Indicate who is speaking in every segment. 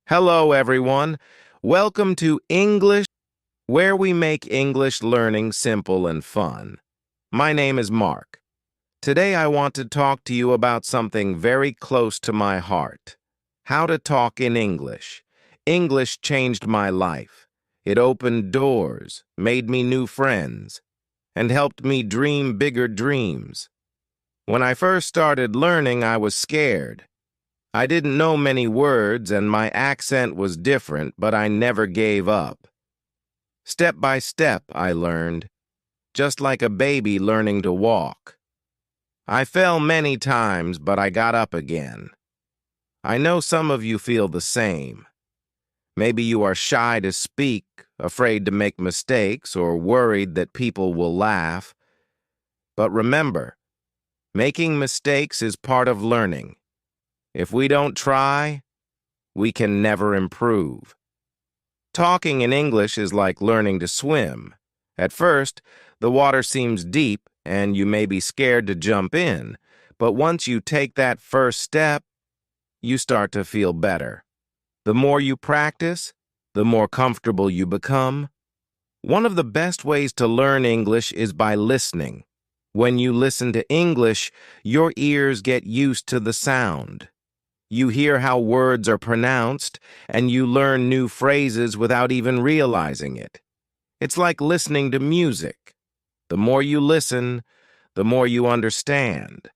Speaker 1: Hello, everyone. Welcome to English, where we make English learning simple and fun. My name is Mark. Today I want to talk to you about something very close to my heart. How to talk in English. English changed my life. It opened doors, made me new friends, and helped me dream bigger dreams. When I first started learning, I was scared. I didn't know many words and my accent was different, but I never gave up. Step by step, I learned, just like a baby learning to walk. I fell many times, but I got up again. I know some of you feel the same. Maybe you are shy to speak, afraid to make mistakes, or worried that people will laugh. But remember, making mistakes is part of learning. If we don't try, we can never improve. Talking in English is like learning to swim. At first, the water seems deep and you may be scared to jump in, but once you take that first step, you start to feel better. The more you practice, the more comfortable you become. One of the best ways to learn English is by listening. When you listen to English, your ears get used to the sound. You hear how words are pronounced, and you learn new phrases without even realizing it. It's like listening to music. The more you listen, the more you understand.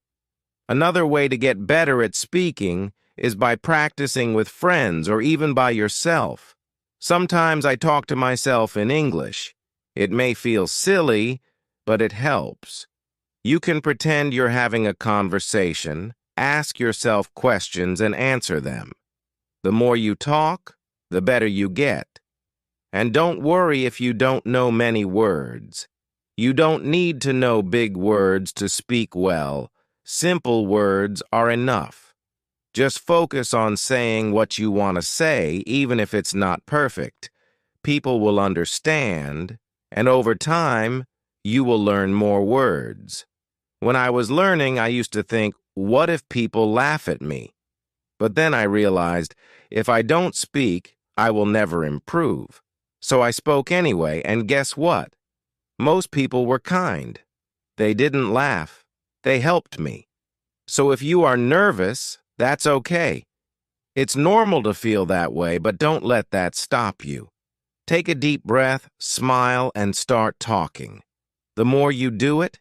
Speaker 1: Another way to get better at speaking is by practicing with friends or even by yourself. Sometimes I talk to myself in English. It may feel silly, but it helps. You can pretend you're having a conversation. Ask yourself questions and answer them. The more you talk, the better you get. And don't worry if you don't know many words. You don't need to know big words to speak well. Simple words are enough. Just focus on saying what you want to say, even if it's not perfect. People will understand, and over time, you will learn more words. When I was learning, I used to think, what if people laugh at me? But then I realized, if I don't speak, I will never improve. So I spoke anyway, and guess what? Most people were kind. They didn't laugh. They helped me. So if you are nervous, that's okay. It's normal to feel that way, but don't let that stop you. Take a deep breath, smile, and start talking. The more you do it,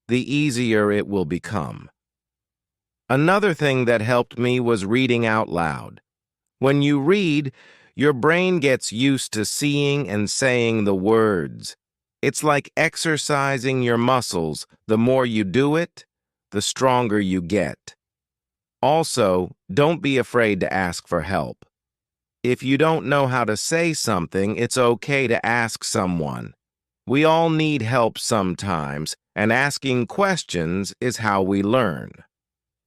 Speaker 1: the easier it will become. Another thing that helped me was reading out loud. When you read, your brain gets used to seeing and saying the words. It's like exercising your muscles. The more you do it, the stronger you get. Also, don't be afraid to ask for help. If you don't know how to say something, it's okay to ask someone. We all need help sometimes, and asking questions is how we learn.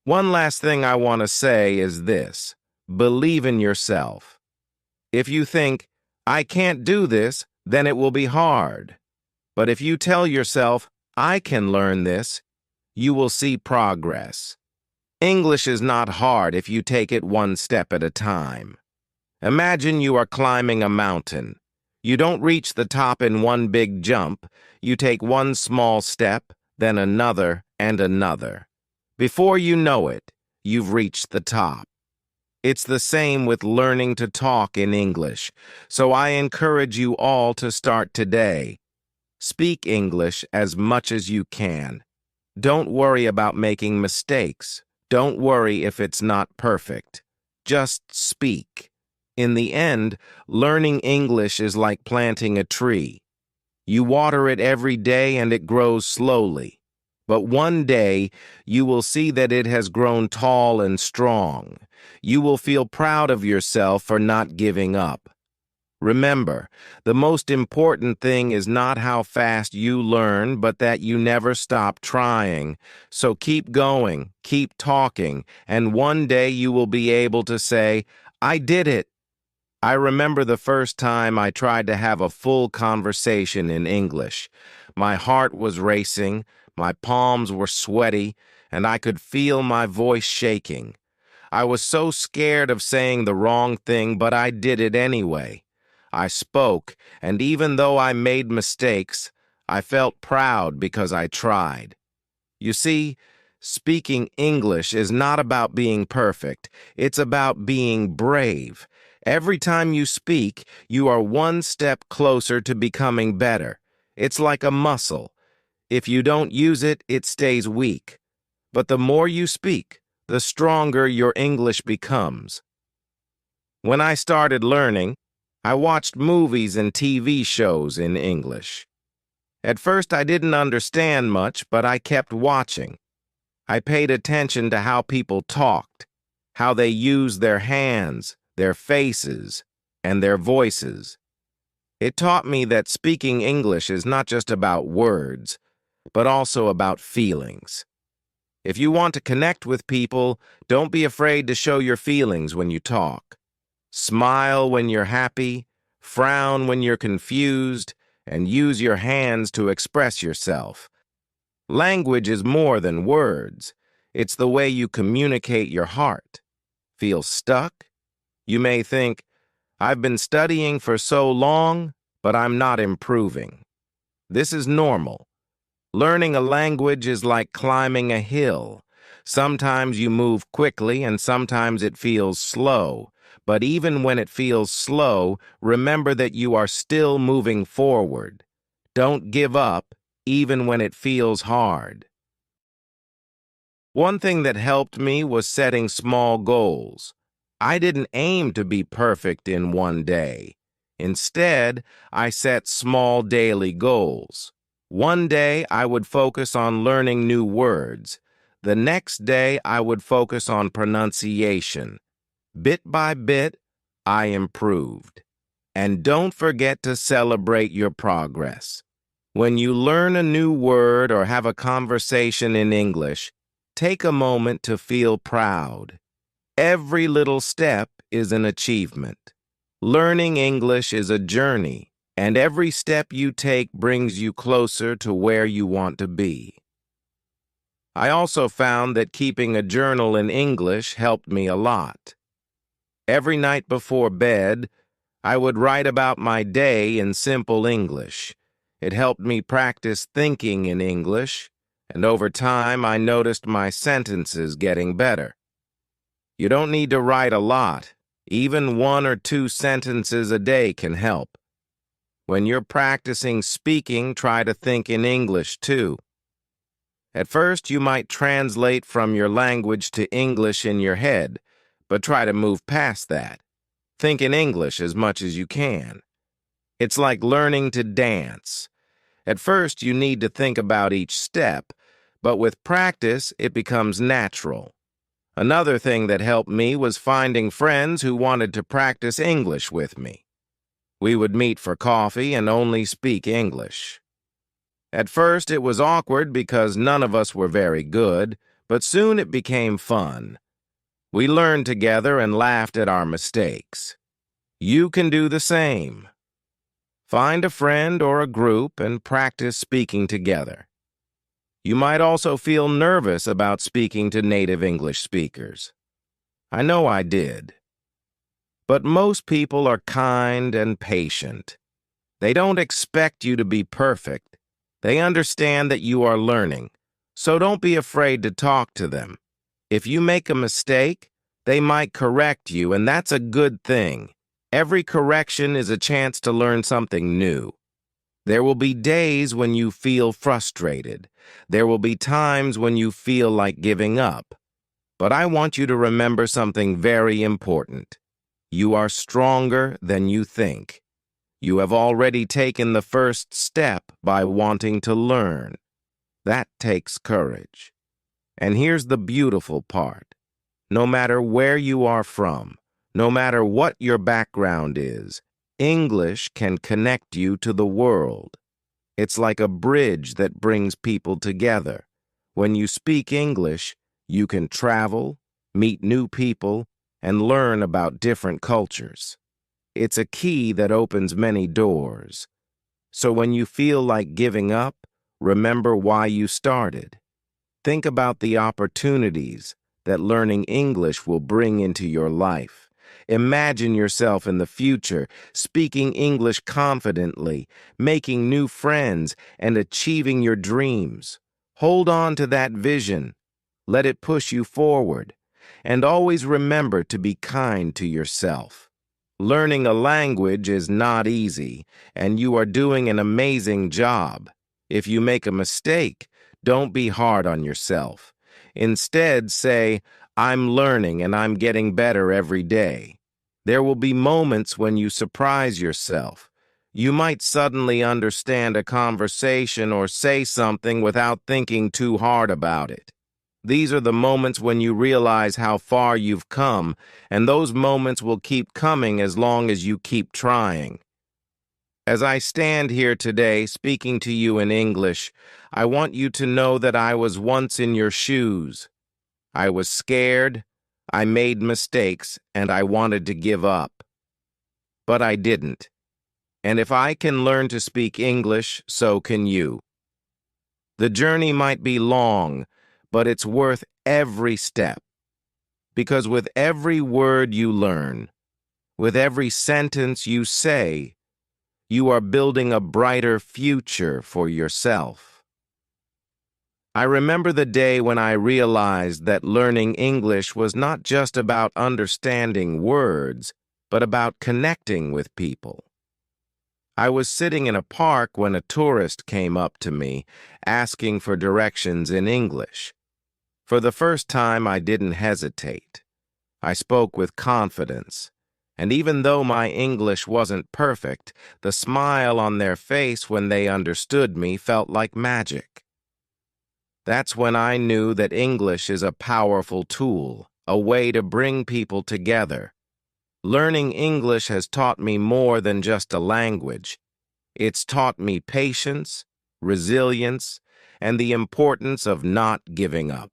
Speaker 1: One last thing I want to say is this: believe in yourself. If you think, I can't do this, then it will be hard. But if you tell yourself, I can learn this, you will see progress. English is not hard if you take it one step at a time. Imagine you are climbing a mountain. You don't reach the top in one big jump. You take one small step, then another and another. Before you know it, you've reached the top. It's the same with learning to talk in English, so I encourage you all to start today. Speak English as much as you can. Don't worry about making mistakes. Don't worry if it's not perfect. Just speak. In the end, learning English is like planting a tree. You water it every day and it grows slowly. But one day, you will see that it has grown tall and strong. You will feel proud of yourself for not giving up. Remember, the most important thing is not how fast you learn, but that you never stop trying. So keep going, keep talking, and one day you will be able to say, I did it. I remember the first time I tried to have a full conversation in English. My heart was racing, my palms were sweaty, and I could feel my voice shaking. I was so scared of saying the wrong thing, but I did it anyway. I spoke, and even though I made mistakes, I felt proud because I tried. You see, speaking English is not about being perfect. It's about being brave. Every time you speak, you are one step closer to becoming better. It's like a muscle. If you don't use it, it stays weak. But the more you speak, the stronger your English becomes. When I started learning, I watched movies and TV shows in English. At first, I didn't understand much, but I kept watching. I paid attention to how people talked, how they used their hands, their faces, and their voices. It taught me that speaking English is not just about words, but also about feelings. If you want to connect with people, don't be afraid to show your feelings when you talk. Smile when you're happy, frown when you're confused, and use your hands to express yourself. Language is more than words. It's the way you communicate your heart. Feel stuck? You may think, I've been studying for so long, but I'm not improving. This is normal. Learning a language is like climbing a hill. Sometimes you move quickly and sometimes it feels slow. But even when it feels slow, remember that you are still moving forward. Don't give up, even when it feels hard. One thing that helped me was setting small goals. I didn't aim to be perfect in one day. Instead, I set small daily goals. One day, I would focus on learning new words. The next day, I would focus on pronunciation. Bit by bit, I improved. And don't forget to celebrate your progress. When you learn a new word or have a conversation in English, take a moment to feel proud. Every little step is an achievement. Learning English is a journey, and every step you take brings you closer to where you want to be. I also found that keeping a journal in English helped me a lot. Every night before bed, I would write about my day in simple English. It helped me practice thinking in English, and over time I noticed my sentences getting better. You don't need to write a lot. Even 1 or 2 sentences a day can help. When you're practicing speaking, try to think in English too. At first, you might translate from your language to English in your head, but try to move past that. Think in English as much as you can. It's like learning to dance. At first, you need to think about each step, but with practice, it becomes natural. Another thing that helped me was finding friends who wanted to practice English with me. We would meet for coffee and only speak English. At first, it was awkward because none of us were very good, but soon it became fun. We learned together and laughed at our mistakes. You can do the same. Find a friend or a group and practice speaking together. You might also feel nervous about speaking to native English speakers. I know I did. But most people are kind and patient. They don't expect you to be perfect. They understand that you are learning, so don't be afraid to talk to them. If you make a mistake, they might correct you, and that's a good thing. Every correction is a chance to learn something new. There will be days when you feel frustrated. There will be times when you feel like giving up. But I want you to remember something very important. You are stronger than you think. You have already taken the first step by wanting to learn. That takes courage. And here's the beautiful part. No matter where you are from, no matter what your background is, English can connect you to the world. It's like a bridge that brings people together. When you speak English, you can travel, meet new people, and learn about different cultures. It's a key that opens many doors. So when you feel like giving up, remember why you started. Think about the opportunities, that learning English will bring into your life. Imagine yourself in the future, speaking English confidently, making new friends, and achieving your dreams. Hold on to that vision. Let it push you forward. And always remember to be kind to yourself. Learning a language is not easy, and you are doing an amazing job. If you make a mistake, don't be hard on yourself. Instead, say, I'm learning and I'm getting better every day. There will be moments when you surprise yourself. You might suddenly understand a conversation or say something without thinking too hard about it. These are the moments when you realize how far you've come, and those moments will keep coming as long as you keep trying. As I stand here today speaking to you in English, I want you to know that I was once in your shoes. I was scared, I made mistakes, and I wanted to give up. But I didn't. And if I can learn to speak English, so can you. The journey might be long, but it's worth every step. Because with every word you learn, with every sentence you say, you are building a brighter future for yourself. I remember the day when I realized that learning English was not just about understanding words, but about connecting with people. I was sitting in a park when a tourist came up to me, asking for directions in English. For the first time, I didn't hesitate. I spoke with confidence, and even though my English wasn't perfect, the smile on their face when they understood me felt like magic. That's when I knew that English is a powerful tool, a way to bring people together. Learning English has taught me more than just a language. It's taught me patience, resilience, and the importance of not giving up.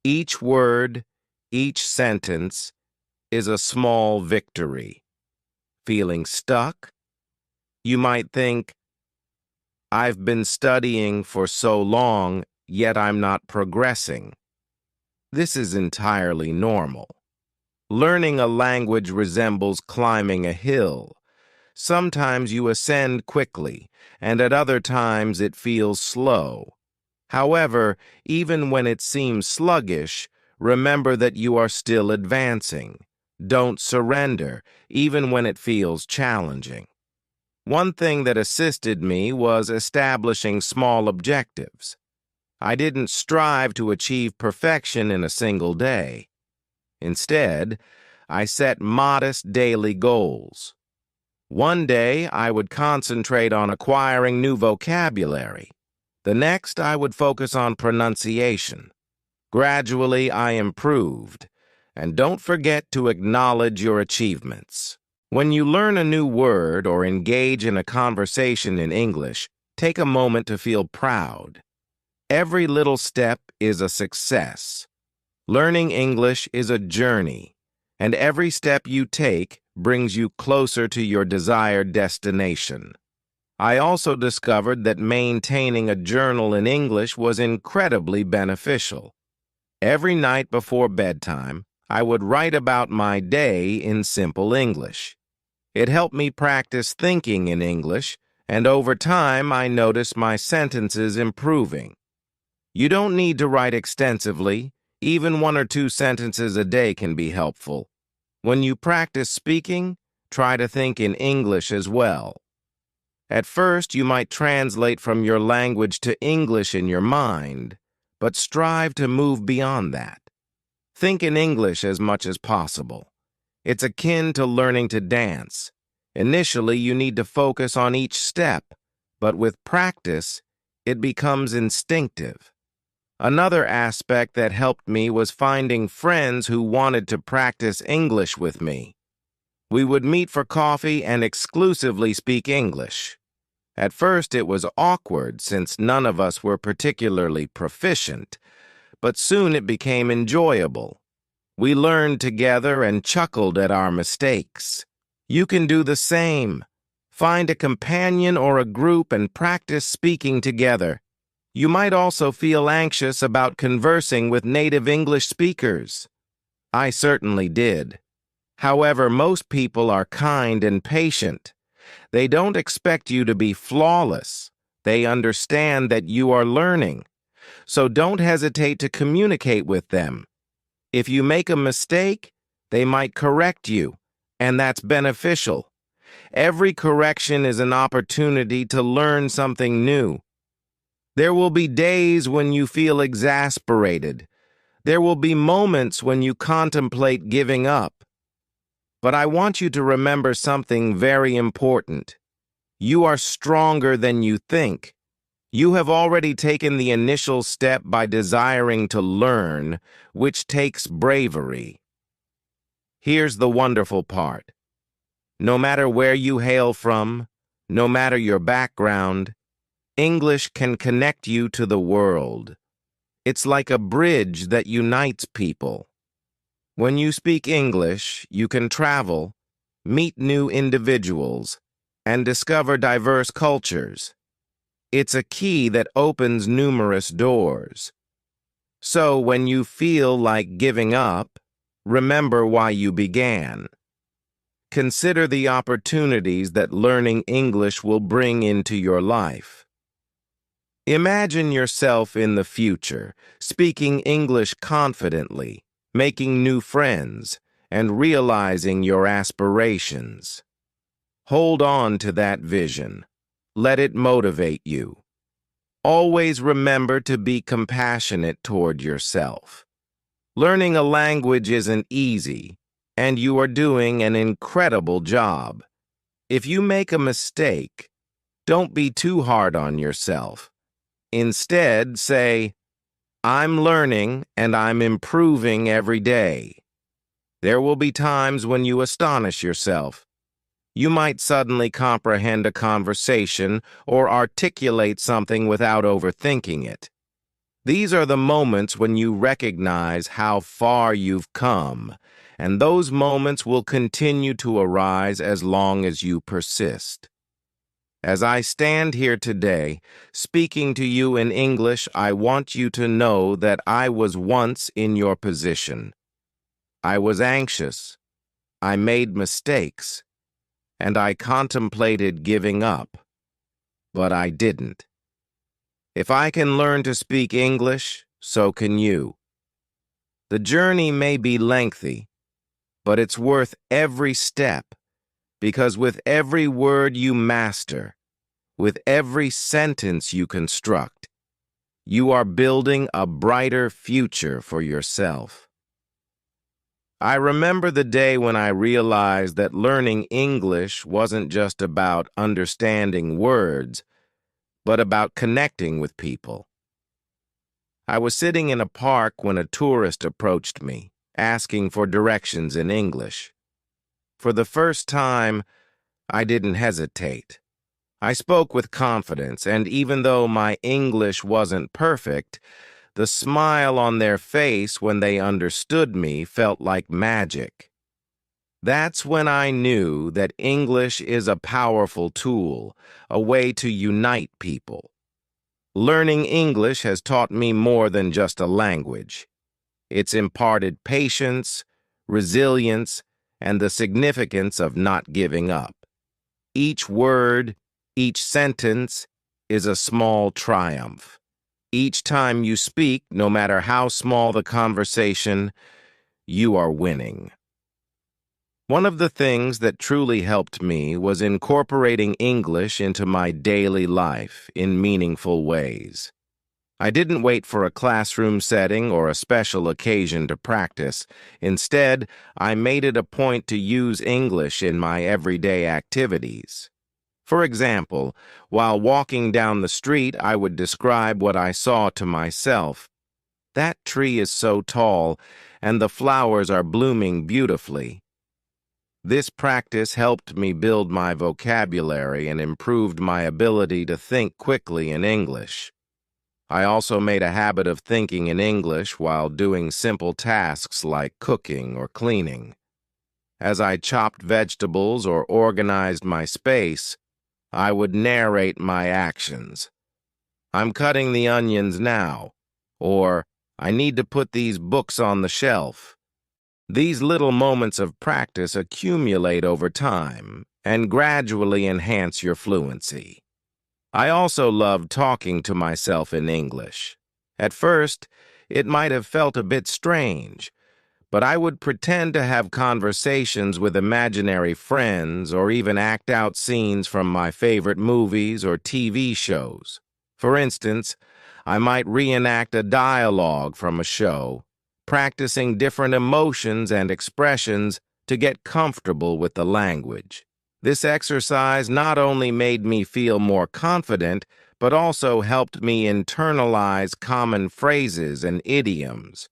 Speaker 1: Each word, each sentence is a small victory. Feeling stuck? You might think, I've been studying for so long, yet I'm not progressing. This is entirely normal. Learning a language resembles climbing a hill. Sometimes you ascend quickly, and at other times it feels slow. However, even when it seems sluggish, remember that you are still advancing. Don't surrender, even when it feels challenging. One thing that assisted me was establishing small objectives. I didn't strive to achieve perfection in a single day. Instead, I set modest daily goals. One day, I would concentrate on acquiring new vocabulary. The next, I would focus on pronunciation. Gradually, I improved. And don't forget to acknowledge your achievements. When you learn a new word or engage in a conversation in English, take a moment to feel proud. Every little step is a success. Learning English is a journey, and every step you take brings you closer to your desired destination. I also discovered that maintaining a journal in English was incredibly beneficial. Every night before bedtime, I would write about my day in simple English. It helped me practice thinking in English, and over time I noticed my sentences improving. You don't need to write extensively. Even 1 or 2 sentences a day can be helpful. When you practice speaking, try to think in English as well. At first, you might translate from your language to English in your mind, but strive to move beyond that. Think in English as much as possible. It's akin to learning to dance. Initially, you need to focus on each step, but with practice, it becomes instinctive. Another aspect that helped me was finding friends who wanted to practice English with me. We would meet for coffee and exclusively speak English. At first, it was awkward since none of us were particularly proficient, but soon it became enjoyable. We learned together and chuckled at our mistakes. You can do the same. Find a companion or a group and practice speaking together. You might also feel anxious about conversing with native English speakers. I certainly did. However, most people are kind and patient. They don't expect you to be flawless. They understand that you are learning. So don't hesitate to communicate with them. If you make a mistake, they might correct you, and that's beneficial. Every correction is an opportunity to learn something new. There will be days when you feel exasperated. There will be moments when you contemplate giving up. But I want you to remember something very important. You are stronger than you think. You have already taken the initial step by desiring to learn, which takes bravery. Here's the wonderful part. No matter where you hail from, no matter your background, English can connect you to the world. It's like a bridge that unites people. When you speak English, you can travel, meet new individuals, and discover diverse cultures. It's a key that opens numerous doors. So when you feel like giving up, remember why you began. Consider the opportunities that learning English will bring into your life. Imagine yourself in the future, speaking English confidently, making new friends, and realizing your aspirations. Hold on to that vision. Let it motivate you. Always remember to be compassionate toward yourself. Learning a language isn't easy, and you are doing an incredible job. If you make a mistake, don't be too hard on yourself. Instead, say, I'm learning and I'm improving every day. There will be times when you astonish yourself. You might suddenly comprehend a conversation or articulate something without overthinking it. These are the moments when you recognize how far you've come, and those moments will continue to arise as long as you persist. As I stand here today, speaking to you in English, I want you to know that I was once in your position. I was anxious. I made mistakes. And I contemplated giving up. But I didn't. If I can learn to speak English, so can you. The journey may be lengthy, but it's worth every step, because with every word you master, with every sentence you construct, you are building a brighter future for yourself. I remember the day when I realized that learning English wasn't just about understanding words, but about connecting with people. I was sitting in a park when a tourist approached me, asking for directions in English. For the first time, I didn't hesitate. I spoke with confidence, and even though my English wasn't perfect, the smile on their face when they understood me felt like magic. That's when I knew that English is a powerful tool, a way to unite people. Learning English has taught me more than just a language. It's imparted patience, resilience, and the significance of not giving up. Each word, each sentence is a small triumph. Each time you speak, no matter how small the conversation, you are winning. One of the things that truly helped me was incorporating English into my daily life in meaningful ways. I didn't wait for a classroom setting or a special occasion to practice. Instead, I made it a point to use English in my everyday activities. For example, while walking down the street, I would describe what I saw to myself. That tree is so tall, and the flowers are blooming beautifully. This practice helped me build my vocabulary and improved my ability to think quickly in English. I also made a habit of thinking in English while doing simple tasks like cooking or cleaning. As I chopped vegetables or organized my space, I would narrate my actions. I'm cutting the onions now, or I need to put these books on the shelf. These little moments of practice accumulate over time and gradually enhance your fluency. I also love talking to myself in English. At first, it might have felt a bit strange, but I would pretend to have conversations with imaginary friends or even act out scenes from my favorite movies or TV shows. For instance, I might reenact a dialogue from a show, practicing different emotions and expressions to get comfortable with the language. This exercise not only made me feel more confident, but also helped me internalize common phrases and idioms.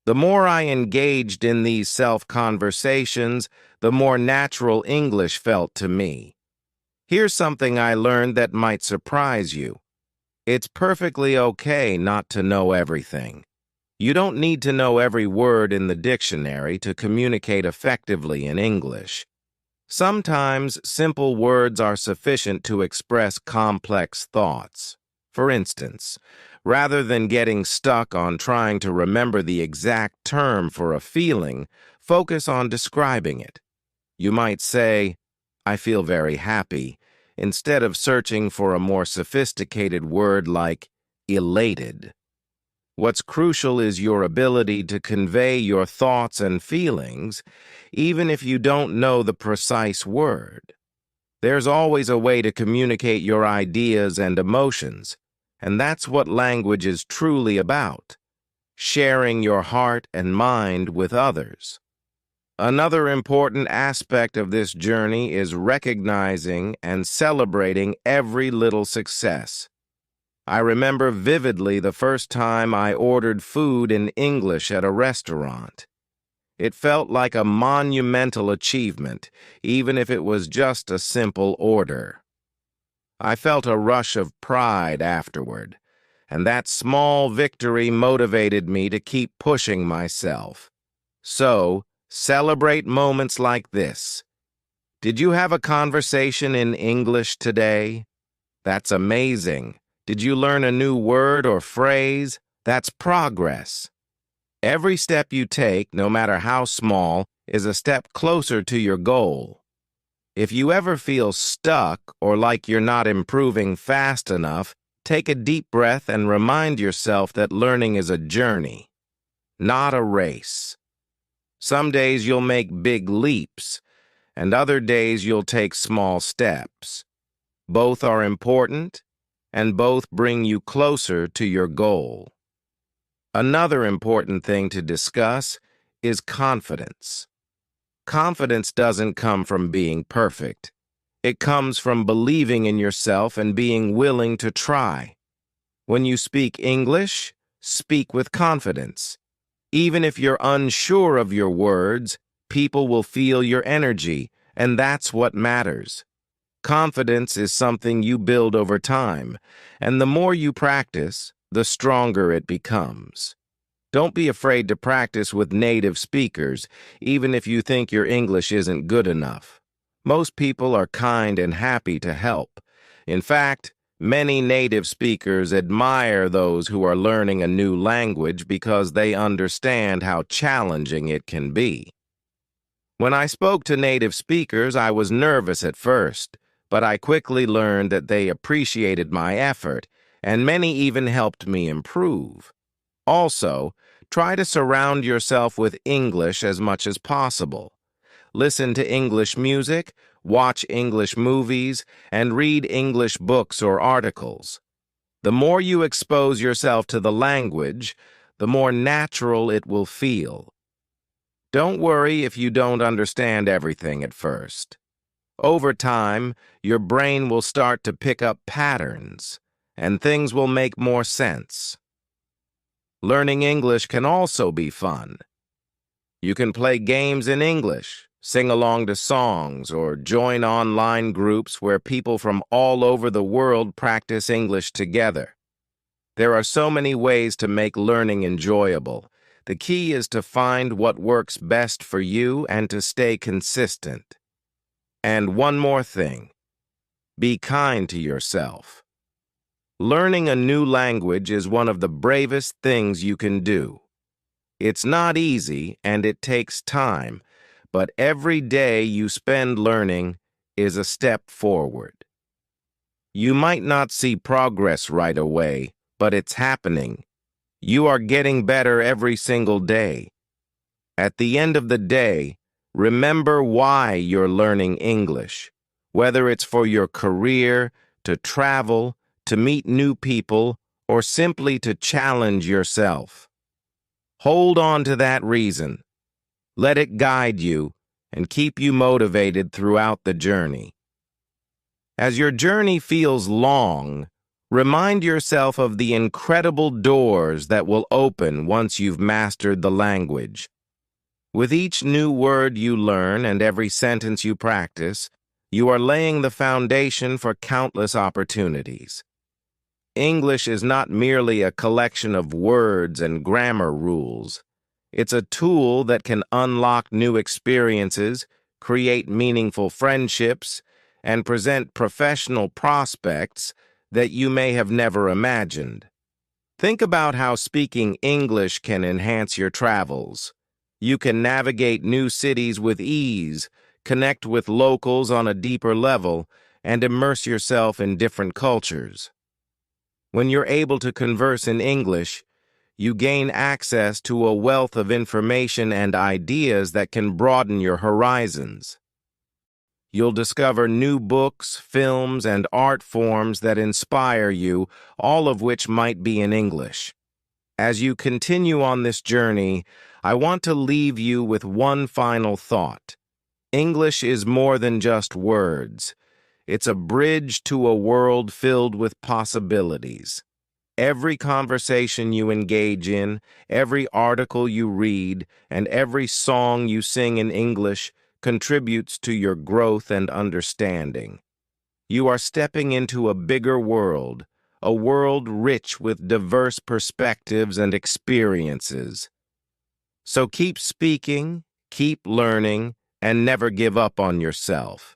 Speaker 1: The more I engaged in these self-conversations, the more natural English felt to me. Here's something I learned that might surprise you. It's perfectly okay not to know everything. You don't need to know every word in the dictionary to communicate effectively in English. Sometimes simple words are sufficient to express complex thoughts. For instance, rather than getting stuck on trying to remember the exact term for a feeling, focus on describing it. You might say, "I feel very happy," instead of searching for a more sophisticated word like elated. What's crucial is your ability to convey your thoughts and feelings, even if you don't know the precise word. There's always a way to communicate your ideas and emotions, and that's what language is truly about, sharing your heart and mind with others. Another important aspect of this journey is recognizing and celebrating every little success. I remember vividly the first time I ordered food in English at a restaurant. It felt like a monumental achievement, even if it was just a simple order. I felt a rush of pride afterward, and that small victory motivated me to keep pushing myself. So, celebrate moments like this. Did you have a conversation in English today? That's amazing. Did you learn a new word or phrase? That's progress. Every step you take, no matter how small, is a step closer to your goal. If you ever feel stuck or like you're not improving fast enough, take a deep breath and remind yourself that learning is a journey, not a race. Some days you'll make big leaps, and other days you'll take small steps. Both are important, and both bring you closer to your goal. Another important thing to discuss is confidence. Confidence doesn't come from being perfect. It comes from believing in yourself and being willing to try. When you speak English, speak with confidence. Even if you're unsure of your words, people will feel your energy, and that's what matters. Confidence is something you build over time, and the more you practice, the stronger it becomes. Don't be afraid to practice with native speakers, even if you think your English isn't good enough. Most people are kind and happy to help. In fact, many native speakers admire those who are learning a new language because they understand how challenging it can be. When I spoke to native speakers, I was nervous at first, but I quickly learned that they appreciated my effort, and many even helped me improve. Also, try to surround yourself with English as much as possible. Listen to English music, watch English movies, and read English books or articles. The more you expose yourself to the language, the more natural it will feel. Don't worry if you don't understand everything at first. Over time, your brain will start to pick up patterns, and things will make more sense. Learning English can also be fun. You can play games in English, sing along to songs, or join online groups where people from all over the world practice English together. There are so many ways to make learning enjoyable. The key is to find what works best for you and to stay consistent. And one more thing, be kind to yourself. Learning a new language is one of the bravest things you can do. It's not easy and it takes time, but every day you spend learning is a step forward. You might not see progress right away, but it's happening. You are getting better every single day. At the end of the day, remember why you're learning English, whether it's for your career, to travel, to meet new people, or simply to challenge yourself. Hold on to that reason. Let it guide you and keep you motivated throughout the journey. As your journey feels long, remind yourself of the incredible doors that will open once you've mastered the language. With each new word you learn and every sentence you practice, you are laying the foundation for countless opportunities. English is not merely a collection of words and grammar rules. It's a tool that can unlock new experiences, create meaningful friendships, and present professional prospects that you may have never imagined. Think about how speaking English can enhance your travels. You can navigate new cities with ease, connect with locals on a deeper level, and immerse yourself in different cultures. When you're able to converse in English, you gain access to a wealth of information and ideas that can broaden your horizons. You'll discover new books, films, and art forms that inspire you, all of which might be in English. As you continue on this journey, I want to leave you with one final thought. English is more than just words. It's a bridge to a world filled with possibilities. Every conversation you engage in, every article you read, and every song you sing in English contributes to your growth and understanding. You are stepping into a bigger world, a world rich with diverse perspectives and experiences. So keep speaking, keep learning, and never give up on yourself.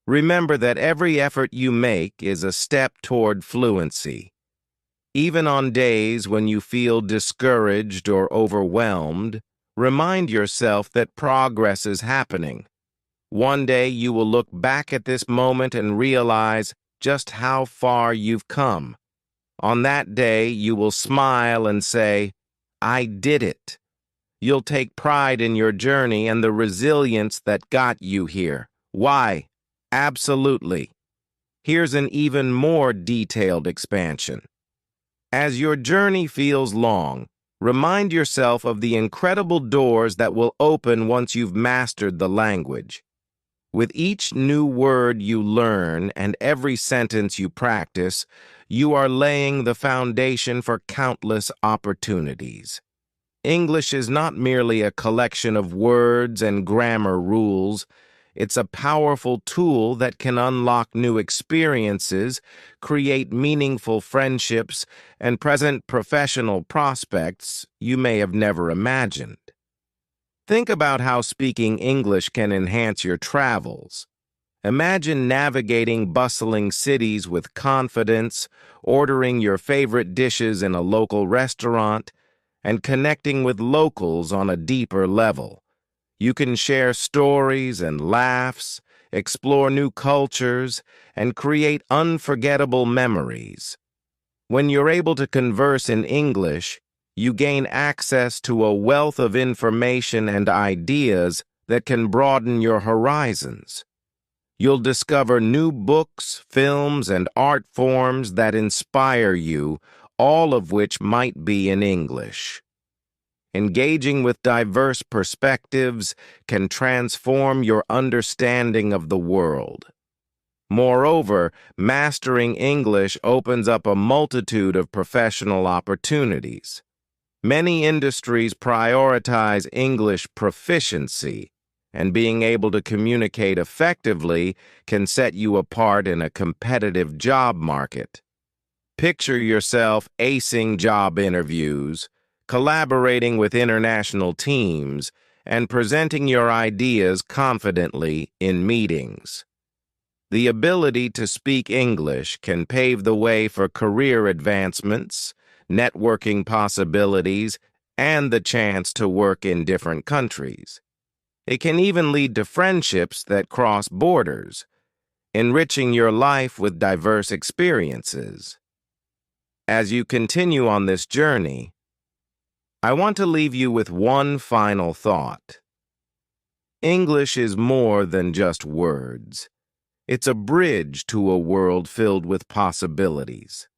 Speaker 1: Remember that every effort you make is a step toward fluency. Even on days when you feel discouraged or overwhelmed, remind yourself that progress is happening. One day you will look back at this moment and realize just how far you've come. On that day, you will smile and say, "I did it." You'll take pride in your journey and the resilience that got you here. Why? Absolutely. Here's an even more detailed expansion. As your journey feels long, remind yourself of the incredible doors that will open once you've mastered the language. With each new word you learn and every sentence you practice, you are laying the foundation for countless opportunities. English is not merely a collection of words and grammar rules. It's a powerful tool that can unlock new experiences, create meaningful friendships, and present professional prospects you may have never imagined. Think about how speaking English can enhance your travels. Imagine navigating bustling cities with confidence, ordering your favorite dishes in a local restaurant, and connecting with locals on a deeper level. You can share stories and laughs, explore new cultures, and create unforgettable memories. When you're able to converse in English, you gain access to a wealth of information and ideas that can broaden your horizons. You'll discover new books, films, and art forms that inspire you, all of which might be in English. Engaging with diverse perspectives can transform your understanding of the world. Moreover, mastering English opens up a multitude of professional opportunities. Many industries prioritize English proficiency, and being able to communicate effectively can set you apart in a competitive job market. Picture yourself acing job interviews, collaborating with international teams, and presenting your ideas confidently in meetings. The ability to speak English can pave the way for career advancements, networking possibilities, and the chance to work in different countries. It can even lead to friendships that cross borders, enriching your life with diverse experiences. As you continue on this journey, I want to leave you with one final thought. English is more than just words. It's a bridge to a world filled with possibilities.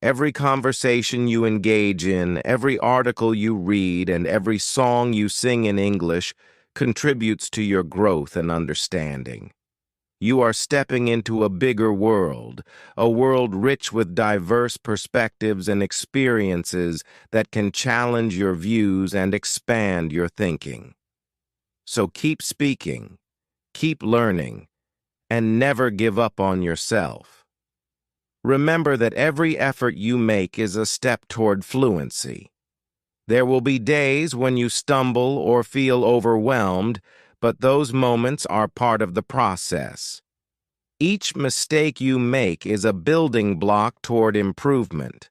Speaker 1: Every conversation you engage in, every article you read, and every song you sing in English contributes to your growth and understanding. You are stepping into a bigger world, a world rich with diverse perspectives and experiences that can challenge your views and expand your thinking. So keep speaking, keep learning, and never give up on yourself. Remember that every effort you make is a step toward fluency. There will be days when you stumble or feel overwhelmed, but those moments are part of the process. Each mistake you make is a building block toward improvement.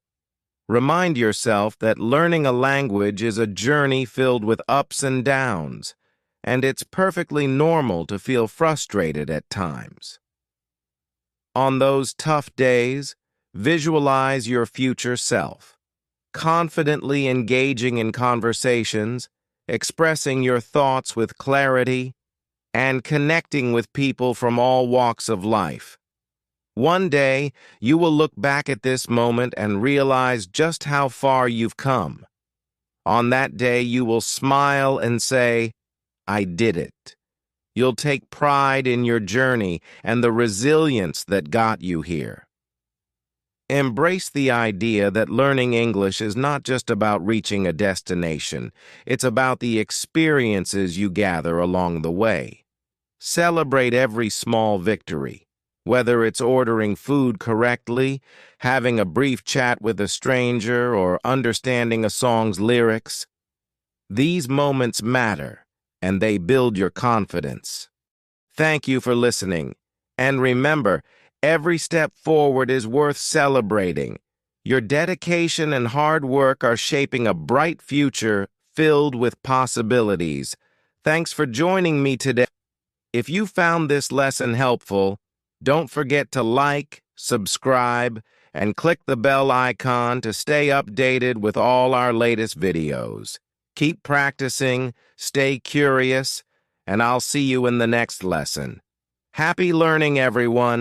Speaker 1: Remind yourself that learning a language is a journey filled with ups and downs, and it's perfectly normal to feel frustrated at times. On those tough days, visualize your future self, confidently engaging in conversations, expressing your thoughts with clarity, and connecting with people from all walks of life. One day, you will look back at this moment and realize just how far you've come. On that day, you will smile and say, "I did it." You'll take pride in your journey and the resilience that got you here. Embrace the idea that learning English is not just about reaching a destination. It's about the experiences you gather along the way. Celebrate every small victory, whether it's ordering food correctly, having a brief chat with a stranger, or understanding a song's lyrics. These moments matter, and they build your confidence. Thank you for listening. And remember, every step forward is worth celebrating. Your dedication and hard work are shaping a bright future filled with possibilities. Thanks for joining me today. If you found this lesson helpful, don't forget to like, subscribe, and click the bell icon to stay updated with all our latest videos. Keep practicing, stay curious, and I'll see you in the next lesson. Happy learning, everyone!